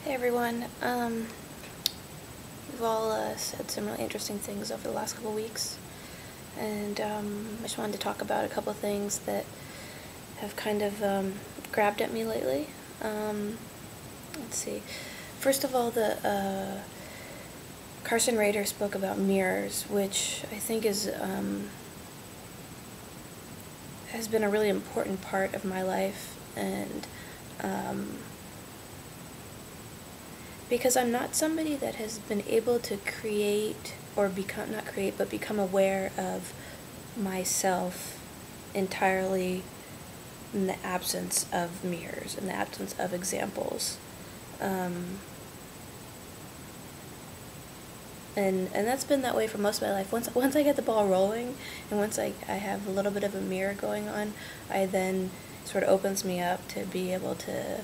Hey everyone. We've all said some really interesting things over the last couple weeks, and I just wanted to talk about a couple of things that have kind of grabbed at me lately. Let's see. First of all, the Carson Rader spoke about mirrors, which I think has been a really important part of my life, and because I'm not somebody that has been able to create or not create, but become aware of myself entirely in the absence of mirrors, in the absence of examples. And that's been that way for most of my life. Once I get the ball rolling, and once I have a little bit of a mirror going on, I then sort of opens me up to be able to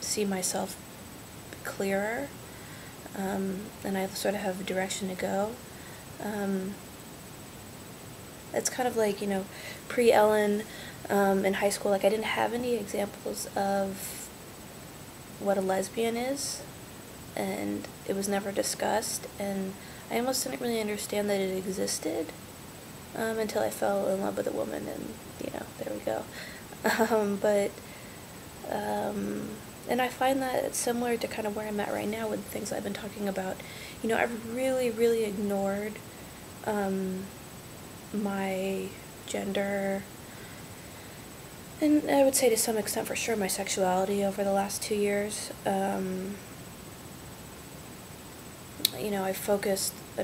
see myself clearer, and I sort of have a direction to go. It's kind of like, pre-Ellen in high school, like I didn't have any examples of what a lesbian is, and it was never discussed, and I almost didn't really understand that it existed until I fell in love with a woman, and, there we go. And I find that it's similar to kind of where I'm at right now with the things I've been talking about. I've really, really ignored my gender, and I would say to some extent for sure my sexuality over the last 2 years. I've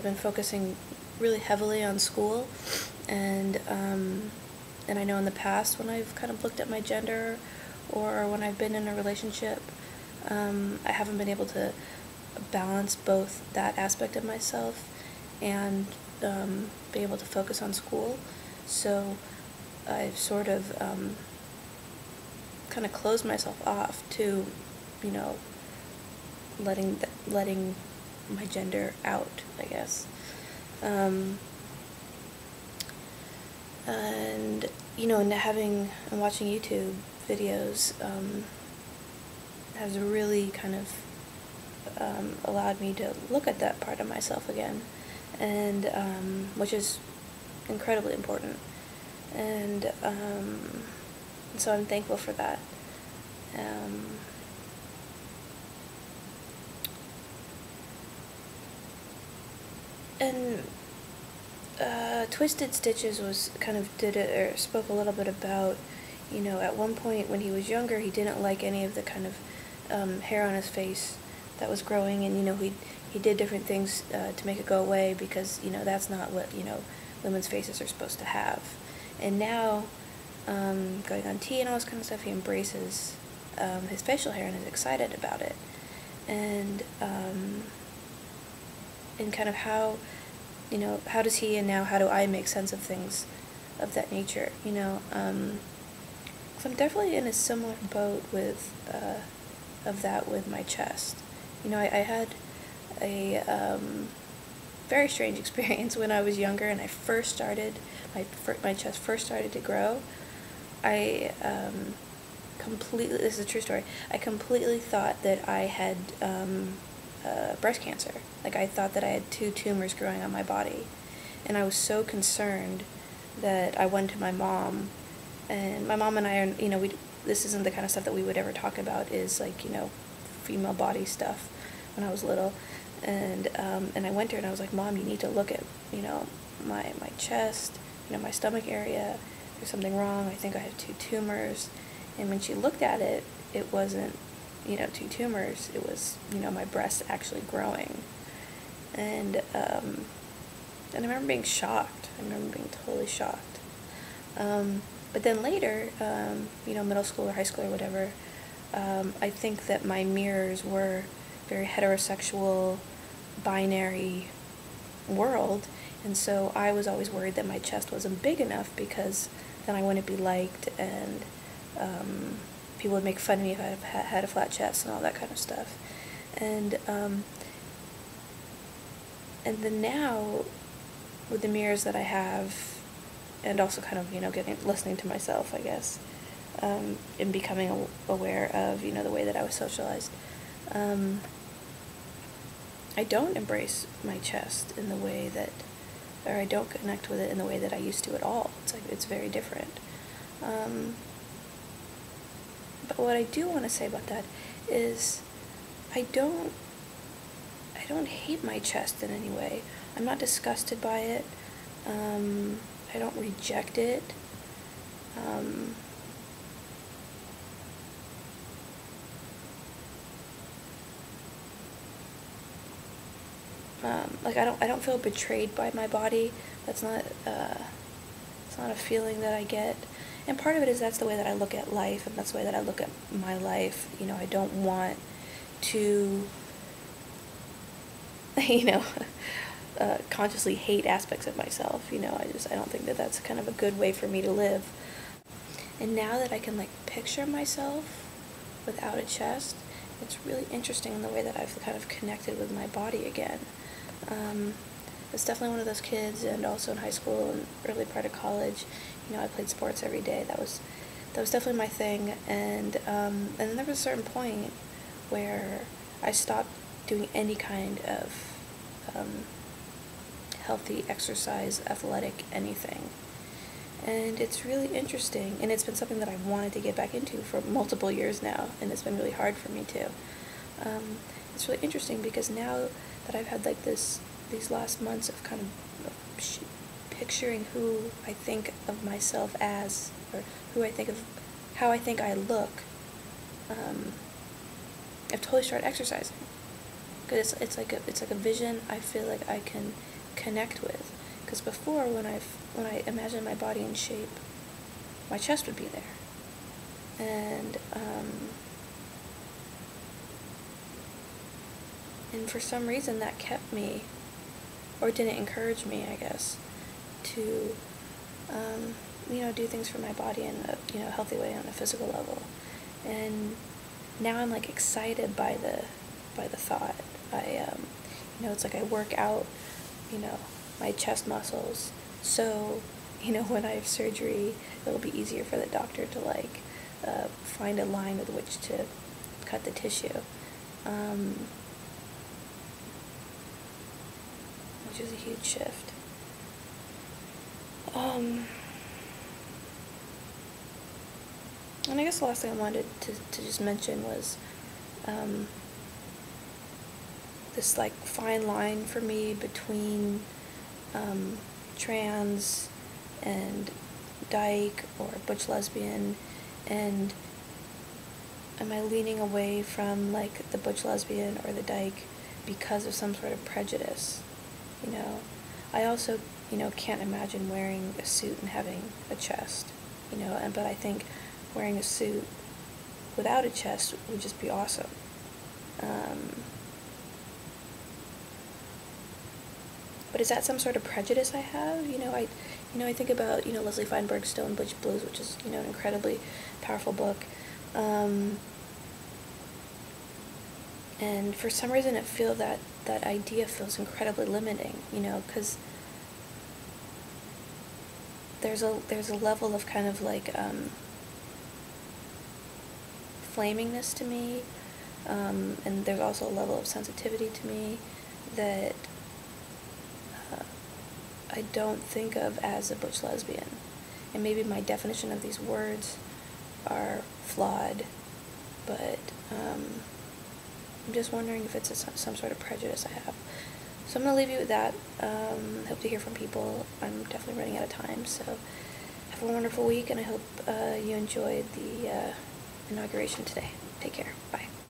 been focusing really heavily on school, and I know in the past when I've kind of looked at my gender or when I've been in a relationship, I haven't been able to balance both that aspect of myself and be able to focus on school. So I've sort of kind of closed myself off to, letting my gender out, I guess. And and watching YouTube videos has really kind of allowed me to look at that part of myself again, and which is incredibly important, and so I'm thankful for that. And Twisted Stitches spoke a little bit about, at one point when he was younger, he didn't like any of the kind of hair on his face that was growing, and he did different things to make it go away because that's not what women's faces are supposed to have. And now, going on T and all this kind of stuff, he embraces his facial hair and is excited about it, and kind of how does he, and now how do I make sense of things of that nature, so I'm definitely in a similar boat with my chest. I had a very strange experience when I was younger and my chest first started to grow. This is a true story, I completely thought that I had breast cancer. Like, I thought that I had 2 tumors growing on my body, and I was so concerned that I went to my mom, and my mom and I are, this isn't the kind of stuff that we would ever talk about, is like, female body stuff when I was little, and I went to her and I was like, Mom, you need to look at, my chest, my stomach area, there's something wrong, I think I have 2 tumors, and when she looked at it, it wasn't 2 tumors, it was, my breast actually growing. And I remember being shocked. I remember being totally shocked. But then later, middle school or high school or whatever, I think that my mirrors were very heterosexual, binary world, and so I was always worried that my chest wasn't big enough because then I wouldn't be liked, and people would make fun of me if I had a flat chest and all that kind of stuff. And then now, with the mirrors that I have, and also kind of, listening to myself, I guess, in becoming aware of, the way that I was socialized. I don't embrace my chest in the way that, or I don't connect with it in the way that I used to at all. It's very different. But what I do want to say about that is I don't hate my chest in any way. I'm not disgusted by it. I don't reject it. I don't feel betrayed by my body. That's not it's not a feeling that I get. And part of it is that's the way that I look at life, and that's the way that I look at my life. I don't want to consciously hate aspects of myself. I don't think that that's kind of a good way for me to live. And now that I can picture myself without a chest, it's really interesting in the way that I've kind of connected with my body again. It's definitely one of those kids, and also in high school and early part of college, I played sports every day. That was definitely my thing. And then there was a certain point where I stopped doing any kind of healthy exercise, athletic, anything. And it's really interesting, and it's been something that I've wanted to get back into for multiple years now, and it's been really hard for me too. It's really interesting because now that I've had these last months of kind of picturing who I think of myself as, or how I think I look, I've totally started exercising. Because it's like a vision I feel like I can connect with. Because before, when I imagined my body in shape, my chest would be there. And for some reason that kept me, or didn't encourage me, I guess, to do things for my body in a healthy way on a physical level. And now I'm excited by the thought. It's like I work out, my chest muscles, so when I have surgery, it'll be easier for the doctor to find a line with which to cut the tissue, which is a huge shift. And I guess the last thing I wanted to just mention was this fine line for me between trans and dyke or butch lesbian, and am I leaning away from the butch lesbian or the dyke because of some sort of prejudice? I also can't imagine wearing a suit and having a chest, but I think wearing a suit without a chest would just be awesome. But is that some sort of prejudice I have? I think about, Leslie Feinberg's Stone Butch Blues, which is, an incredibly powerful book. And for some reason I feel that idea feels incredibly limiting, because there's a level of kind of flamingness to me, and there's also a level of sensitivity to me that I don't think of as a butch lesbian. And maybe my definition of these words are flawed, but I'm just wondering if it's some sort of prejudice I have. So I'm going to leave you with that. Hope to hear from people. I'm definitely running out of time, so have a wonderful week, and I hope you enjoyed the inauguration today. Take care. Bye.